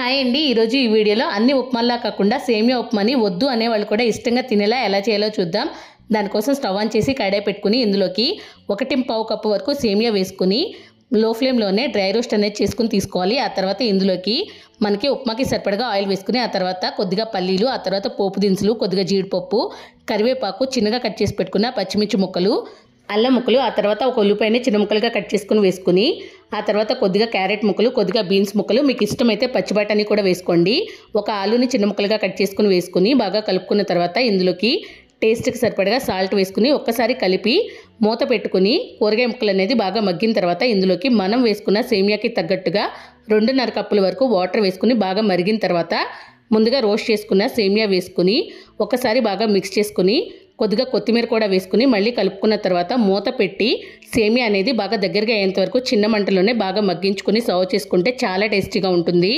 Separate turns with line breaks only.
Hi అండి, ఈరోజు ఈ వీడియోలో అన్ని ఉప్మాల్లా కాకుండా సేమియా ఉప్మాని వద్దు అనేవాళ్ళు కూడా ఇష్టంగా తినేలా ఎలా చేయాలో చూద్దాం. దానికోసం స్టవ్ ఆన్ చేసి కడాయి పెట్టుకుని ఇందులోకి 1.5 కప్పు వరకు సేమియా వేసుకుని లో ఫ్లేమ్లోనే డ్రై రోస్ట్ అనేది చేసుకుని తీసుకోవాలి. ఆ తర్వాత ఇందులోకి మనకి ఉప్మాకి సరిపడగా ఆయిల్ వేసుకుని ఆ తర్వాత కొద్దిగా పల్లీలు, ఆ తర్వాత పోపు దినుసులు, కొద్దిగా జీడిపప్పు, కరివేపాకు, చిన్నగా కట్ చేసి పెట్టుకున్న పచ్చిమిర్చి ముక్కలు, అల్లం ముక్కలు, ఆ తర్వాత ఒక ఉల్లిపాయని చిన్న ముక్కలుగా కట్ చేసుకుని వేసుకుని ఆ తర్వాత కొద్దిగా క్యారెట్ ముక్కలు, కొద్దిగా బీన్స్ ముక్కలు, మీకు ఇష్టమైతే పచ్చి బఠానీ కూడా వేసుకోండి. ఒక ఆలూని చిన్న ముక్కలుగా కట్ చేసుకుని వేసుకుని బాగా కలుపుకున్న తర్వాత ఇందులోకి టేస్ట్కి సరిపడగా సాల్ట్ వేసుకుని ఒక్కసారి కలిపి మూత పెట్టుకుని కూరగాయ ముక్కలు అనేది బాగా మగ్గిన తర్వాత ఇందులోకి మనం వేసుకున్న సేమియాకి తగ్గట్టుగా 2.5 కప్పుల వరకు వాటర్ వేసుకుని బాగా మరిగిన తర్వాత ముందుగా రోస్ట్ చేసుకున్న సేమియా వేసుకుని ఒకసారి బాగా మిక్స్ చేసుకుని కొద్దిగా కొత్తిమీర కూడా వేసుకుని మళ్ళీ కలుపుకున్న తర్వాత మూత పెట్టి సేమియా అనేది బాగా దగ్గరగా అయ్యేంత వరకు చిన్న మంటలోనే బాగా మగ్గించుకుని సర్వ్ చేసుకుంటే చాలా టేస్టీగా ఉంటుంది.